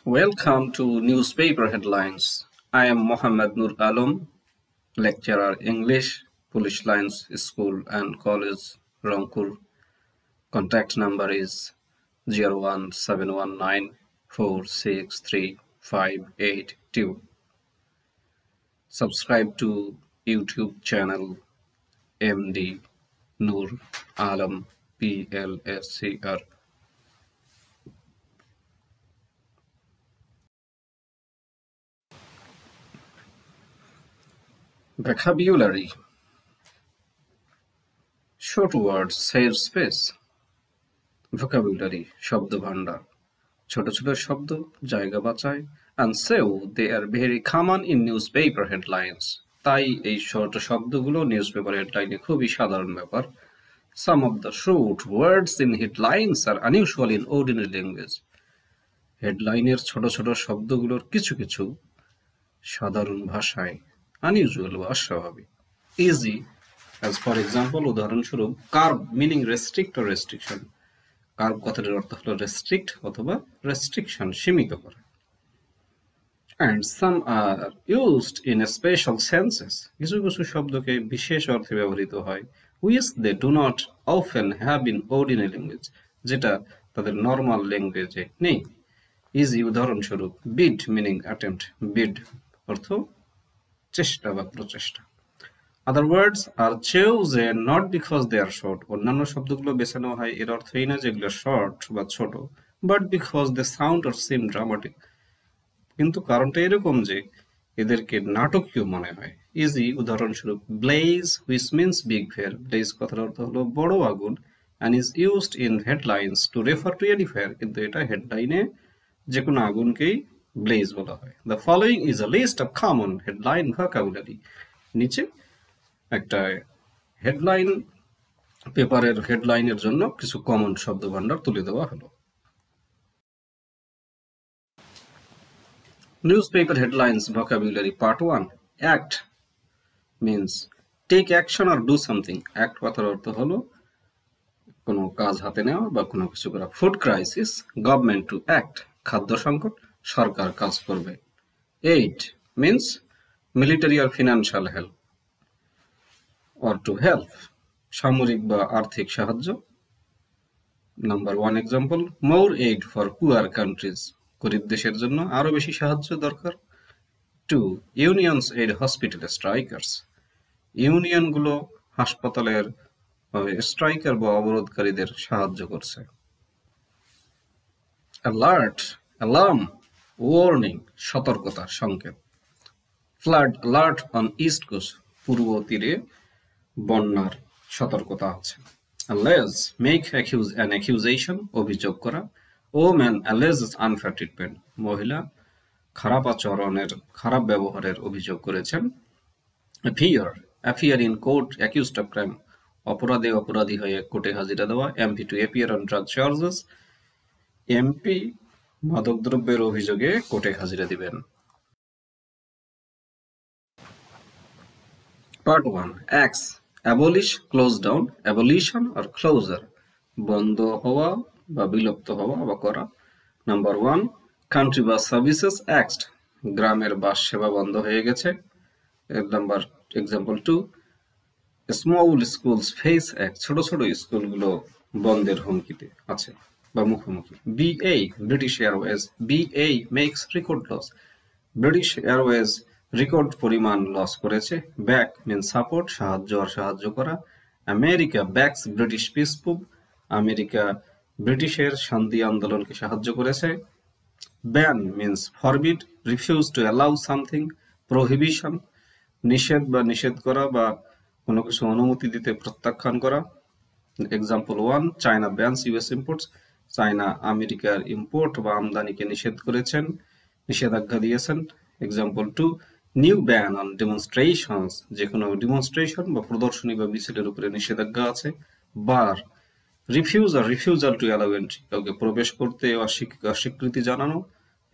Welcome to Newspaper Headlines. I am Mohammed Nur Alam, lecturer English, Polish Lines School and College, Rangpur. Contact number is 01719463582. Subscribe to YouTube channel MD Nur Alam PLSCR. Vocabulary. Short words save space. Vocabulary শব্দ ভান্ডার ছোট ছোট শব্দ জায়গা বাঁচায় and so they are very common in newspaper headlines. তাই এই ছোট শব্দগুলো নিউজপেপার হেডলাইনে খুবই সাধারণ ব্যাপার. Some of the short words in headlines are unusual in ordinary language. হেডলাইনের ছোট ছোট শব্দগুলোর কিছু কিছু সাধারণ ভাষায় unusual বা অস্বাভাবিক. Easy, as for example, উদাহরণস্বরূপ curb meaning restrict or restriction. Carb কথাটির অর্থ হলো রেস্ট্রিক্ট অথবা রেস্ট্রিকশন, সীমিত করা. And some are used in special senses. কিছু কিছু শব্দকে বিশেষ অর্থে ব্যবহৃত হয়, which they do not often have in ordinary language, যেটা তাদের নর্মাল ল্যাঙ্গুয়েজে নেই. ইজি উদাহরণস্বরূপ bid meaning attempt. bid অর্থ চেষ্টা বা প্রচেষ্টা. Other words are chosen not because they are short. অন্যান্য শব্দগুলো বেছে নেওয়া হয় এর অর্থ এই না যেগুলো শর্ট বা ছোট, but because they sound or seem dramatic. কিন্তু কারণটা এরকম যে এদেরকে নাটকীয় মনে হয়. ইজি উদাহরণস্বরূপ blaze, which means big fire. blaze কথার অর্থ হলো বড় আগুন and is used in headlines to refer to any fire. কিন্তু এটা হেডলাইনে যে কোনো আগুনকেই blaze বলা হয়. The following is a list of common headline vocabulary. নিচে একটা হেডলাইন পেপারের হেডলাইনের জন্য কিছু কমন শব্দ ভান্ডার তুলে দেওয়া হলো. Newspaper headlines vocabulary part 1. Act means take action or do something. Act কথার অর্থ হলো কোনো কাজ হাতে নেওয়া বা কোনো কিছু করা. Food crisis, government to act. খাদ্য সংকট, সরকার কাজ করবে. Aid means military or financial help or to help, সামরিক বা আর্থিক সাহায্য. Number 1 example, more aid for poor countries. গরিব দেশের জন্য আরো বেশি সাহায্য দরকার. 2. Unions aid hospital strikers. ইউনিয়নগুলো হাসপাতালের স্ট্রাইকার বা অবরোধকারীদের সাহায্য করছে. Alert, alarm, warning, সতর্কতা, সংকেত. Flood alert on east coast. পূর্ব তীরে বন্যার সতর্কতা আছে. Allege, make an accusation, অভিযোগ করা. Woman alleges unfair treatment. মহিলা খারাপ আচরণের, খারাপ ব্যবহারের অভিযোগ করেছেন. Appear in court accused of crime. অপরাধী হয়ে কোর্টে হাজিরা দেওয়া. MP to appear on drug charges. MP মাদকদ্রব্যের অভিযোগে কোর্টে হাজিরা দিবেন. Part 1. Acts. Abolish, close down, abolition or closure. বন্ধ হওয়া বা বিলুপ্ত হওয়া বা করা. Number 1. Country bus services axed. গ্রামের বাস সেবা বন্ধ হয়ে গেছে. Number example 2. Small schools face act. ছোট ছোট স্কুলগুলো বন্ধের হুমকিতে আছে বা মুখোমুখি. BA, British Airways. BA makes record loss. British Airways record পরিমাণ লস করেছে. ব্যাক means সাপোর্ট, সাহায্য আর সাহায্য করা. America backs British peace move. America ব্রিটিশের শান্তি আন্দোলনকে সাহায্য করেছে. Ban means forbid, refuse to allow something, prohibition নিষেধ বা নিষেধ করা বা কোনো কিছু অনুমতি দিতে প্রত্যাখ্যান করা. Example 1. China bans US imports. China আমেরিকার ইম্পোর্ট বা আমদানিকে নিষেধ করেছেন, নিষেধাজ্ঞা দিয়েছেন. Example 2. New ban on demonstrations. যে কোনো ডেমনস্ট্রেশন বা প্রদর্শনী বা মিছিলের উপরে নিষেধাজ্ঞা আছে. Bar refusal to allow entry, কাউকে প্রবেশ করতে অস্বীকৃতি জানানো.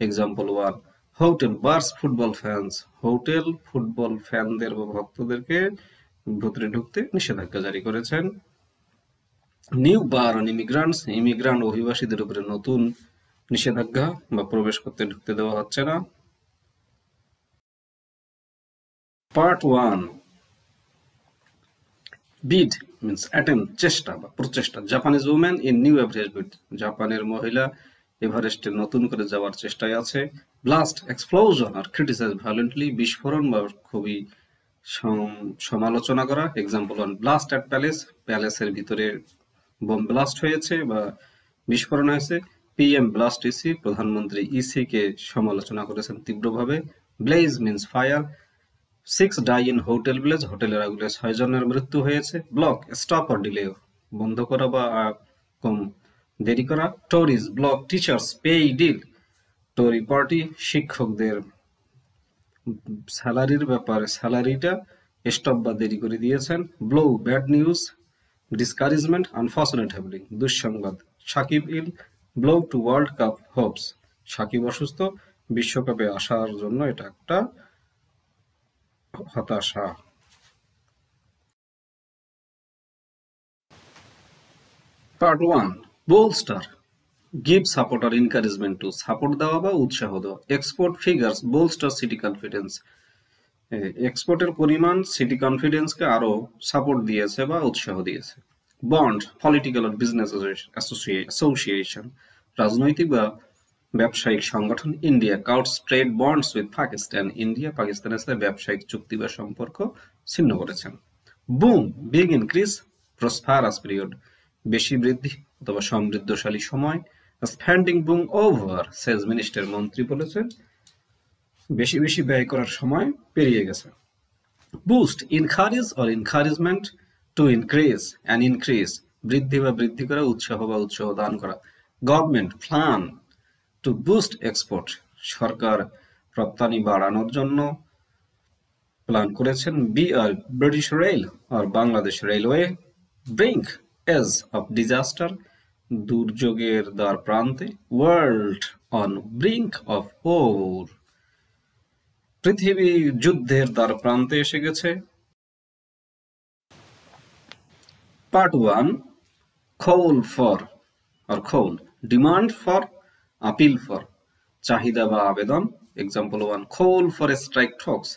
Example 1. Hotel bars football fans. Hotel football ফ্যানদের বা ভক্তদেরকে ভেতরে ঢুকতে নিষেধাজ্ঞা জারি করেছেন. New bar on immigrants. Immigrant অভিবাসীদের উপরে নতুন নিষেধাজ্ঞা বা প্রবেশ করতে ঢুকতে দেওয়া হচ্ছে না। পার্ট 1, বিড মিন্স অ্যাটেম্প, চেষ্টা বা প্রচেষ্টা। Japanese women in new Everest bid, জাপানের মহিলা এভারেস্টে নতুন করে যাওয়ার চেষ্টায় আছে। ব্লাস্ট, এক্সপ্লোশন আর ক্রিটিসাইজ ভায়োলেন্টলি, বিস্ফোরণ বা খুবই সমালোচনা করা। এক্সাম্পল 1, ব্লাস্ট অ্যাট প্যালেস, প্যালেসের ভিতরে বোম ব্লাস্ট হয়েছে বা বিস্ফোরণ হয়েছে। পিএম ব্লাস্ট ইসি, প্রধানমন্ত্রী ইসি কে সমালোচনা করেছেন তীব্রভাবে। Blaze means fire, 6 die in hotel village, হোটেলের আগুনে 6 জনের মৃত্যু হয়েছে। ব্লক, স্টপ অর ডিলে, বন্ধ করা বা কম দেরি করা। Tories, block teachers pay deal, Tory party শিক্ষকদের স্যালারির ব্যাপারে স্যালারিটা স্টপ বা দেরি করে দিয়েছেন। Blow, bad news, discouragement, unfortunate happening, দুঃসংবাদ। Shakib ill, blow to world cup hopes, Shakib অসুস্থ, বিশ্বকাপে আসার জন্য এটা একটা হতাশা। পার্ট 1, বোলস্টার, গিভ সাপোর্ট আর এনকারেজমেন্ট টু, সাপোর্ট দেওয়া বা উৎসাহ দেওয়া। Export figures bolster city confidence, এক্সপোর্টের পরিমাণ সিটি কনফিডেন্সকে আরো সাপোর্ট দিয়েছে বা উৎসাহ দিয়েছে। বন্ড, পলিটিক্যাল আর বিজনেস অ্যাসোসিয়েশন, রাজনৈতিক বা ব্যবসায়িক সংগঠন। India cuts trade bonds with Pakistan, India পাকিস্তানের সাথে ব্যবসায়িক চুক্তি বা সম্পর্ক ছিন্ন করেছেন। Boom, big increase, prosperous period, বেশি বৃদ্ধি অথবা সমৃদ্ধশালী সময়। Spending boom over, sales minister, মন্ত্রী বলেছেন বেশি বেশি ব্যয় করার সময় পেরিয়ে গেছে। Boost, encourage or encouragement to increase and increase, বৃদ্ধি বা বৃদ্ধি করা, উৎসাহ বা উৎসাহ দান করা। Government plan to boost export, সরকার রপ্তানি বাড়ানোর জন্য প্ল্যান করেছেন। বিআর, ব্রিটিশ রেল আর Bangladesh railway. Brink, edge of disaster, দুর্যোগের দ্বার প্রান্তে। World on brink of war, পৃথিবী যুদ্ধের দ্বার প্রান্তে এসে গেছে। পার্ট 1, কল ফর আর call, demand for, appeal for, চাহিদা বা আবেদন। Example 1, call for strike talks,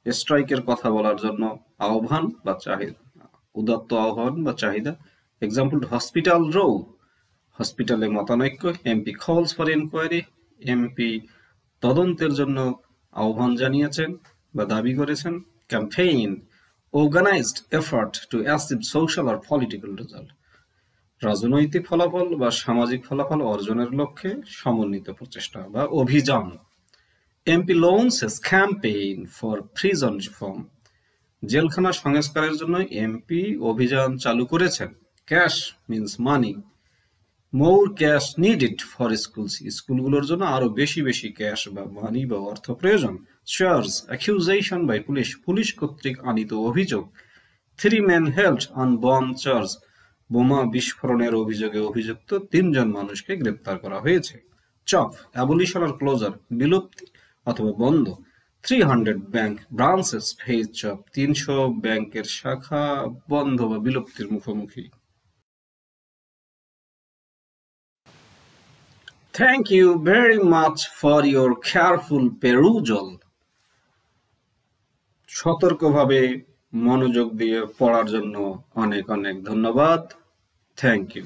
স্ট্রাইকের কথা বলার জন্য আহ্বান বা চাহিদা, উদাত্ত আহ্বান বা চাহিদা। এক্সাম্পল, হসপিটাল রো, হসপিটালে মতানৈক্য। এমপি কলস ফর ইনকোয়ারি, এমপি তদন্তের জন্য আহ্বান জানিয়েছেন বা দাবি করেছেন। Campaign, organised effort to achieve social আর পলিটিক্যাল রেজাল্ট, রাজনৈতিক ফলাফল বা সামাজিক ফলাফল অর্জনের লক্ষ্যে সমন্বিত প্রচেষ্টা বা অভিযান। MP launches campaign for prison reform, জেলখানা সংস্কারের জন্য এমপি অভিযান চালু করেছেন। Cash means money, more cash needed for schools, স্কুলগুলোর জন্য আরো বেশি বেশি ক্যাশ বা মানি বা অর্থ প্রয়োজন। চার্জ, অ্যাকিউজেশন বাই পুলিশ, পুলিশ কর্তৃক আনিত অভিযোগ। 3 men held on bomb charge, বোমা বিস্ফোরণের অভিযোগে অভিযুক্ত 3 জন মানুষকে গ্রেপ্তার করা হয়েছে। চপ, অ্যাবলিশন আর ক্লোজার, বিলুপ্তি অথবা বন্ধ। 300 ব্যাংক ব্রাঞ্চেস ফেস চপ, 300 ব্যাংকের শাখা বন্ধ বা বিলুপ্তির মুখোমুখি। Thank you very much for your careful perusal. সতর্কভাবে মনোযোগ দিয়ে পড়ার জন্য অনেক অনেক ধন্যবাদ। Thank you.